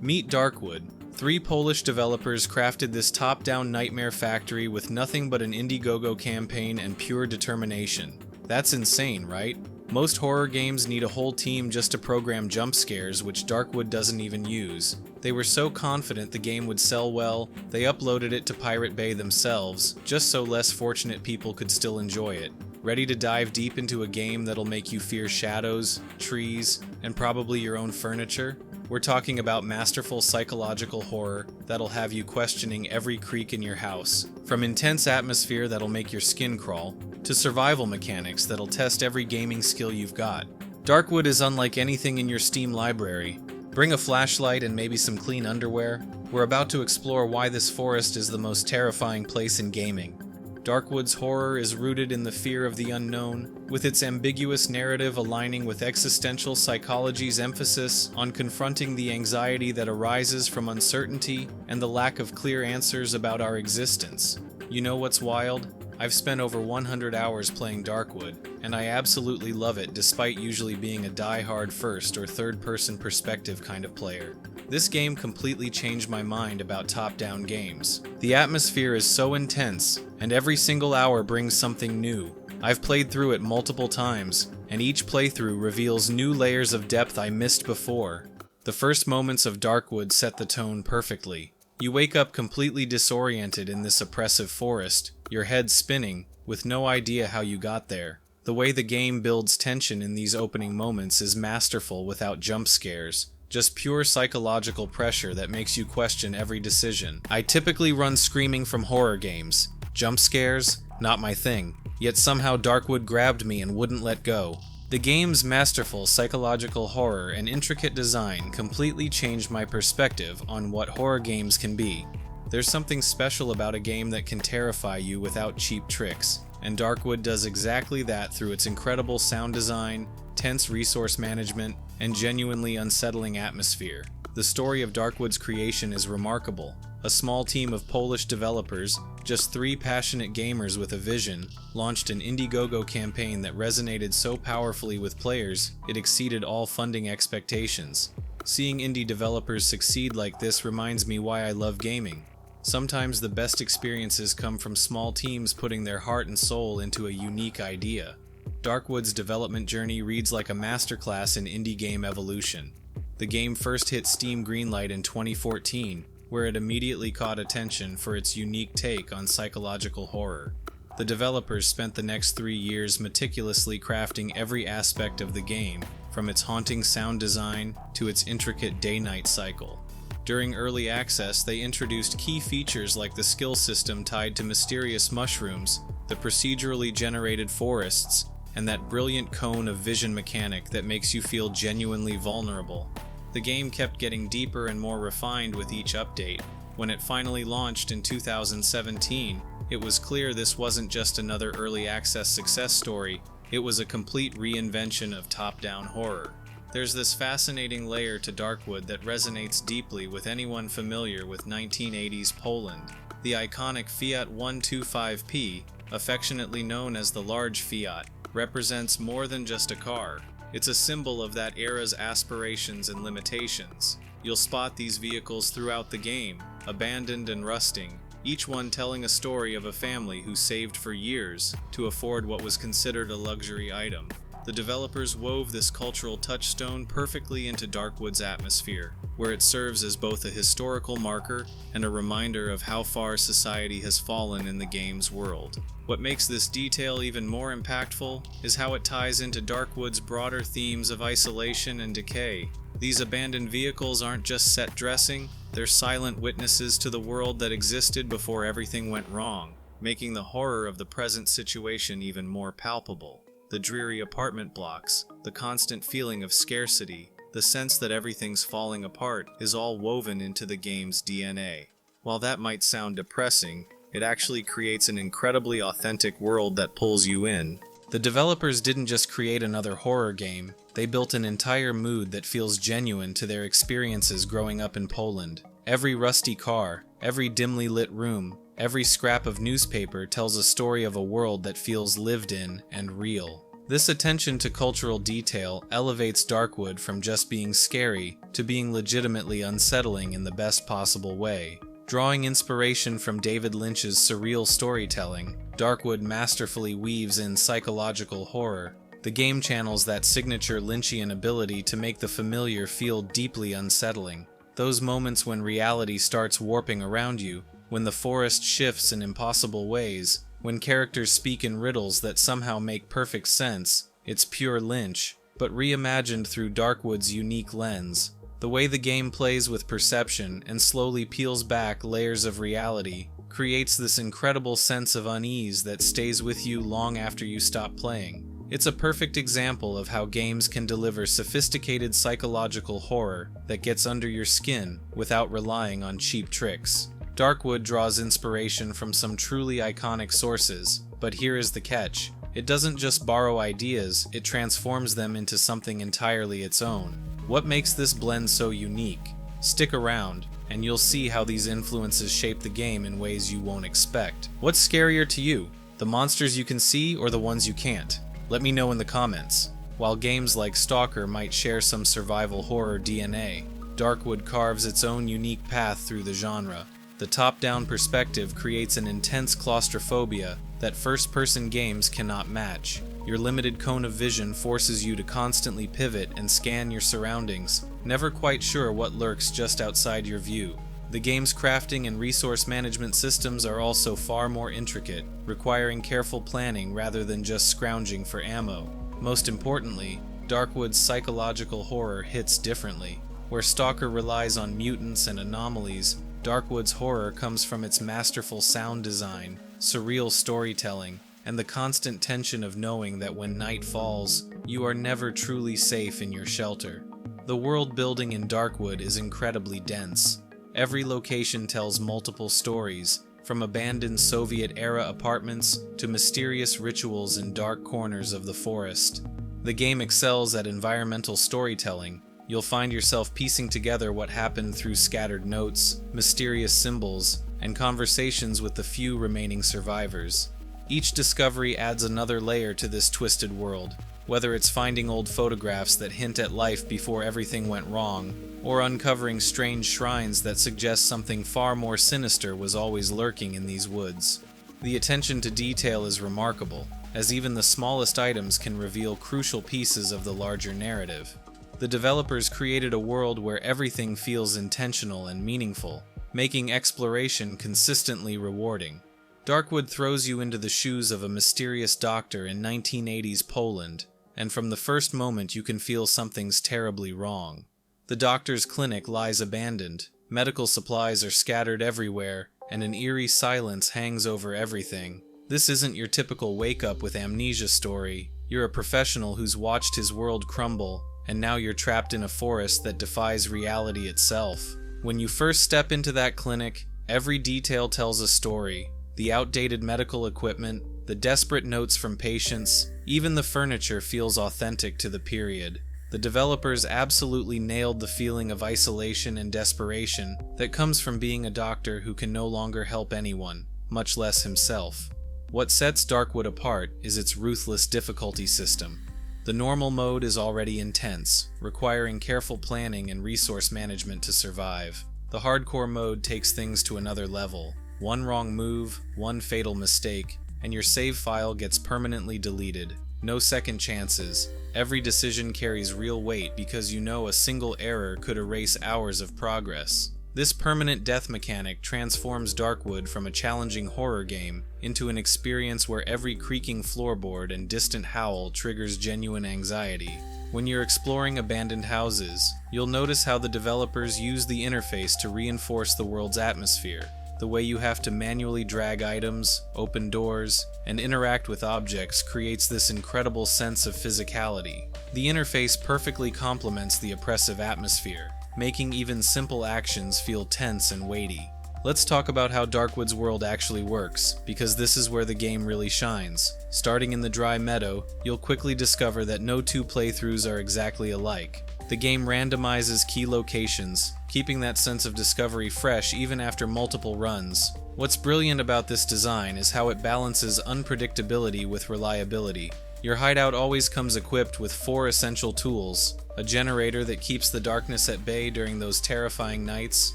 Meet Darkwood. Three Polish developers crafted this top-down nightmare factory with nothing but an Indiegogo campaign and pure determination. That's insane, right? Most horror games need a whole team just to program jump scares, which Darkwood doesn't even use. They were so confident the game would sell well, they uploaded it to Pirate Bay themselves, just so less fortunate people could still enjoy it. Ready to dive deep into a game that'll make you fear shadows, trees, and probably your own furniture? We're talking about masterful psychological horror that'll have you questioning every creak in your house, from intense atmosphere that'll make your skin crawl, to survival mechanics that'll test every gaming skill you've got. Darkwood is unlike anything in your Steam library. Bring a flashlight and maybe some clean underwear. We're about to explore why this forest is the most terrifying place in gaming. Darkwood's horror is rooted in the fear of the unknown, with its ambiguous narrative aligning with existential psychology's emphasis on confronting the anxiety that arises from uncertainty and the lack of clear answers about our existence. You know what's wild? I've spent over 100 hours playing Darkwood, and I absolutely love it despite usually being a die-hard first or third-person perspective kind of player. This game completely changed my mind about top-down games. The atmosphere is so intense, and every single hour brings something new. I've played through it multiple times, and each playthrough reveals new layers of depth I missed before. The first moments of Darkwood set the tone perfectly. You wake up completely disoriented in this oppressive forest, your head spinning, with no idea how you got there. The way the game builds tension in these opening moments is masterful without jump scares. Just pure psychological pressure that makes you question every decision. I typically run screaming from horror games. Jump scares? Not my thing. Yet somehow Darkwood grabbed me and wouldn't let go. The game's masterful psychological horror and intricate design completely changed my perspective on what horror games can be. There's something special about a game that can terrify you without cheap tricks, and Darkwood does exactly that through its incredible sound design, tense resource management, and genuinely unsettling atmosphere. The story of Darkwood's creation is remarkable. A small team of Polish developers, just 3 passionate gamers with a vision, launched an Indiegogo campaign that resonated so powerfully with players, it exceeded all funding expectations. Seeing indie developers succeed like this reminds me why I love gaming. Sometimes the best experiences come from small teams putting their heart and soul into a unique idea. Darkwood's development journey reads like a masterclass in indie game evolution. The game first hit Steam Greenlight in 2014, where it immediately caught attention for its unique take on psychological horror. The developers spent the next 3 years meticulously crafting every aspect of the game, from its haunting sound design to its intricate day-night cycle. During early access, they introduced key features like the skill system tied to mysterious mushrooms, the procedurally generated forests, and that brilliant cone of vision mechanic that makes you feel genuinely vulnerable. The game kept getting deeper and more refined with each update. When it finally launched in 2017, it was clear this wasn't just another early access success story, it was a complete reinvention of top-down horror. There's this fascinating layer to Darkwood that resonates deeply with anyone familiar with 1980s Poland. The iconic Fiat 125P, affectionately known as the Large Fiat, represents more than just a car. It's a symbol of that era's aspirations and limitations. You'll spot these vehicles throughout the game, abandoned and rusting, each one telling a story of a family who saved for years to afford what was considered a luxury item. The developers wove this cultural touchstone perfectly into Darkwood's atmosphere, where it serves as both a historical marker and a reminder of how far society has fallen in the game's world. What makes this detail even more impactful is how it ties into Darkwood's broader themes of isolation and decay. These abandoned vehicles aren't just set dressing, they're silent witnesses to the world that existed before everything went wrong, making the horror of the present situation even more palpable. The dreary apartment blocks, the constant feeling of scarcity, the sense that everything's falling apart is all woven into the game's DNA. While that might sound depressing, it actually creates an incredibly authentic world that pulls you in. The developers didn't just create another horror game, they built an entire mood that feels genuine to their experiences growing up in Poland. Every rusty car, every dimly lit room, every scrap of newspaper tells a story of a world that feels lived in and real. This attention to cultural detail elevates Darkwood from just being scary to being legitimately unsettling in the best possible way. Drawing inspiration from David Lynch's surreal storytelling, Darkwood masterfully weaves in psychological horror. The game channels that signature Lynchian ability to make the familiar feel deeply unsettling. Those moments when reality starts warping around you, when the forest shifts in impossible ways, when characters speak in riddles that somehow make perfect sense, it's pure Lynch, but reimagined through Darkwood's unique lens. The way the game plays with perception and slowly peels back layers of reality creates this incredible sense of unease that stays with you long after you stop playing. It's a perfect example of how games can deliver sophisticated psychological horror that gets under your skin without relying on cheap tricks. Darkwood draws inspiration from some truly iconic sources, but here is the catch. It doesn't just borrow ideas, it transforms them into something entirely its own. What makes this blend so unique? Stick around, and you'll see how these influences shape the game in ways you won't expect. What's scarier to you, the monsters you can see or the ones you can't? Let me know in the comments. While games like Stalker might share some survival horror DNA, Darkwood carves its own unique path through the genre. The top-down perspective creates an intense claustrophobia that first-person games cannot match. Your limited cone of vision forces you to constantly pivot and scan your surroundings, never quite sure what lurks just outside your view. The game's crafting and resource management systems are also far more intricate, requiring careful planning rather than just scrounging for ammo. Most importantly, Darkwood's psychological horror hits differently. Where Stalker relies on mutants and anomalies, Darkwood's horror comes from its masterful sound design, surreal storytelling, and the constant tension of knowing that when night falls, you are never truly safe in your shelter. The world building in Darkwood is incredibly dense. Every location tells multiple stories, from abandoned Soviet-era apartments to mysterious rituals in dark corners of the forest. The game excels at environmental storytelling. You'll find yourself piecing together what happened through scattered notes, mysterious symbols, and conversations with the few remaining survivors. Each discovery adds another layer to this twisted world, whether it's finding old photographs that hint at life before everything went wrong, or uncovering strange shrines that suggest something far more sinister was always lurking in these woods. The attention to detail is remarkable, as even the smallest items can reveal crucial pieces of the larger narrative. The developers created a world where everything feels intentional and meaningful, making exploration consistently rewarding. Darkwood throws you into the shoes of a mysterious doctor in 1980s Poland, and from the first moment you can feel something's terribly wrong. The doctor's clinic lies abandoned, medical supplies are scattered everywhere, and an eerie silence hangs over everything. This isn't your typical wake-up with amnesia story. You're a professional who's watched his world crumble, and now you're trapped in a forest that defies reality itself. When you first step into that clinic, every detail tells a story. The outdated medical equipment, the desperate notes from patients, even the furniture feels authentic to the period. The developers absolutely nailed the feeling of isolation and desperation that comes from being a doctor who can no longer help anyone, much less himself. What sets Darkwood apart is its ruthless difficulty system. The normal mode is already intense, requiring careful planning and resource management to survive. The hardcore mode takes things to another level. One wrong move, one fatal mistake, and your save file gets permanently deleted. No second chances. Every decision carries real weight because you know a single error could erase hours of progress. This permanent death mechanic transforms Darkwood from a challenging horror game into an experience where every creaking floorboard and distant howl triggers genuine anxiety. When you're exploring abandoned houses, you'll notice how the developers use the interface to reinforce the world's atmosphere. The way you have to manually drag items, open doors, and interact with objects creates this incredible sense of physicality. The interface perfectly complements the oppressive atmosphere, making even simple actions feel tense and weighty. Let's talk about how Darkwood's world actually works, because this is where the game really shines. Starting in the dry meadow, you'll quickly discover that no two playthroughs are exactly alike. The game randomizes key locations, keeping that sense of discovery fresh even after multiple runs. What's brilliant about this design is how it balances unpredictability with reliability. Your hideout always comes equipped with 4 essential tools: a generator that keeps the darkness at bay during those terrifying nights,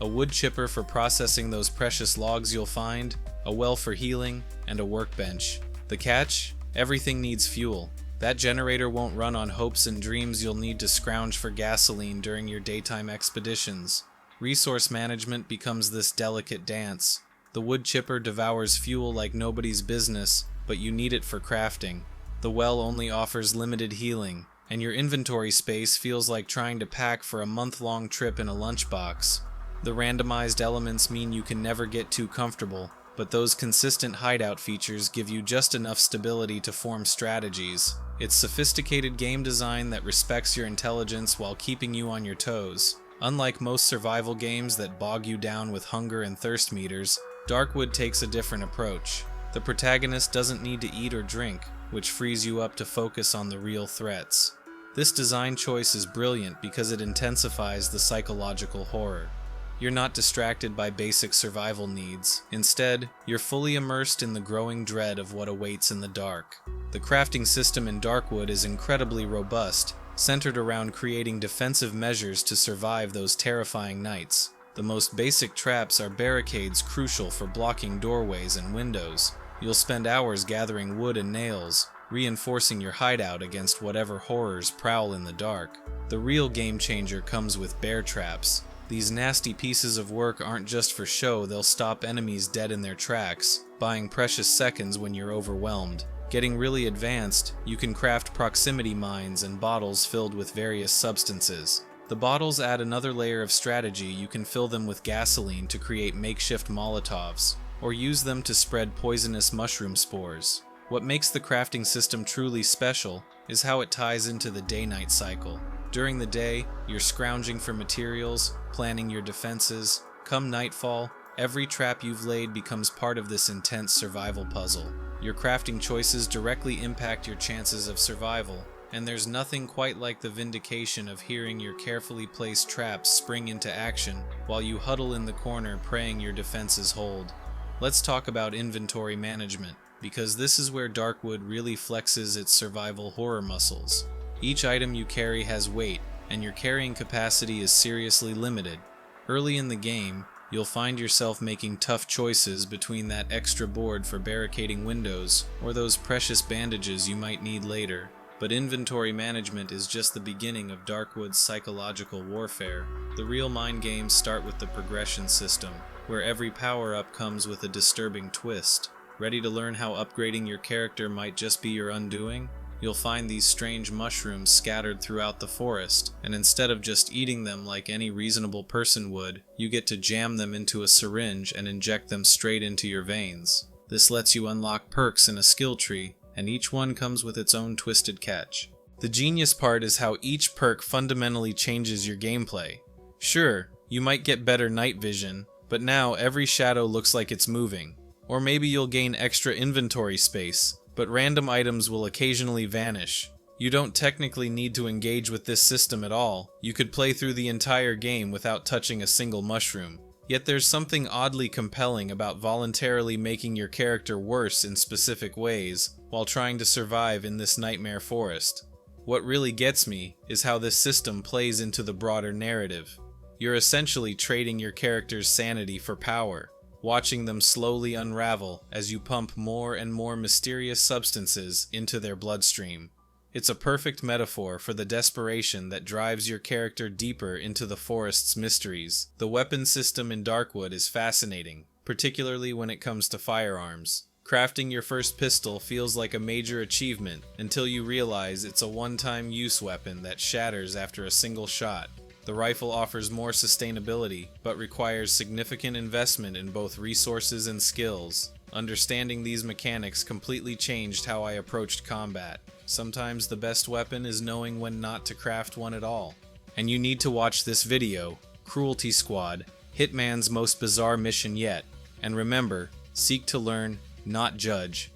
a wood chipper for processing those precious logs you'll find, a well for healing, and a workbench. The catch? Everything needs fuel. That generator won't run on hopes and dreams you'll need to scrounge for gasoline during your daytime expeditions. Resource management becomes this delicate dance. The wood chipper devours fuel like nobody's business, but you need it for crafting. The well only offers limited healing, and your inventory space feels like trying to pack for a month-long trip in a lunchbox. The randomized elements mean you can never get too comfortable, but those consistent hideout features give you just enough stability to form strategies. It's sophisticated game design that respects your intelligence while keeping you on your toes. Unlike most survival games that bog you down with hunger and thirst meters, Darkwood takes a different approach. The protagonist doesn't need to eat or drink, which frees you up to focus on the real threats. This design choice is brilliant because it intensifies the psychological horror. You're not distracted by basic survival needs. Instead, you're fully immersed in the growing dread of what awaits in the dark. The crafting system in Darkwood is incredibly robust, centered around creating defensive measures to survive those terrifying nights. The most basic traps are barricades crucial for blocking doorways and windows. You'll spend hours gathering wood and nails, reinforcing your hideout against whatever horrors prowl in the dark. The real game changer comes with bear traps. These nasty pieces of work aren't just for show, they'll stop enemies dead in their tracks, buying precious seconds when you're overwhelmed. Getting really advanced, you can craft proximity mines and bottles filled with various substances. The bottles add another layer of strategy. You can fill them with gasoline to create makeshift Molotovs, or use them to spread poisonous mushroom spores. What makes the crafting system truly special is how it ties into the day-night cycle. During the day, you're scrounging for materials, planning your defenses. Come nightfall, every trap you've laid becomes part of this intense survival puzzle. Your crafting choices directly impact your chances of survival, and there's nothing quite like the vindication of hearing your carefully placed traps spring into action while you huddle in the corner praying your defenses hold. Let's talk about inventory management, because this is where Darkwood really flexes its survival horror muscles. Each item you carry has weight, and your carrying capacity is seriously limited. Early in the game, you'll find yourself making tough choices between that extra board for barricading windows or those precious bandages you might need later. But inventory management is just the beginning of Darkwood's psychological warfare. The real mind games start with the progression system, where every power-up comes with a disturbing twist. Ready to learn how upgrading your character might just be your undoing? You'll find these strange mushrooms scattered throughout the forest, and instead of just eating them like any reasonable person would, you get to jam them into a syringe and inject them straight into your veins. This lets you unlock perks in a skill tree, and each one comes with its own twisted catch. The genius part is how each perk fundamentally changes your gameplay. Sure, you might get better night vision, but now every shadow looks like it's moving. Or maybe you'll gain extra inventory space, but random items will occasionally vanish. You don't technically need to engage with this system at all. You could play through the entire game without touching a single mushroom. Yet there's something oddly compelling about voluntarily making your character worse in specific ways while trying to survive in this nightmare forest. What really gets me is how this system plays into the broader narrative. You're essentially trading your character's sanity for power, watching them slowly unravel as you pump more and more mysterious substances into their bloodstream. It's a perfect metaphor for the desperation that drives your character deeper into the forest's mysteries. The weapon system in Darkwood is fascinating, particularly when it comes to firearms. Crafting your first pistol feels like a major achievement until you realize it's a one-time use weapon that shatters after a single shot. The rifle offers more sustainability, but requires significant investment in both resources and skills. Understanding these mechanics completely changed how I approached combat. Sometimes the best weapon is knowing when not to craft one at all. And you need to watch this video, Cruelty Squad, Hitman's most bizarre mission yet. And remember, seek to learn, not judge.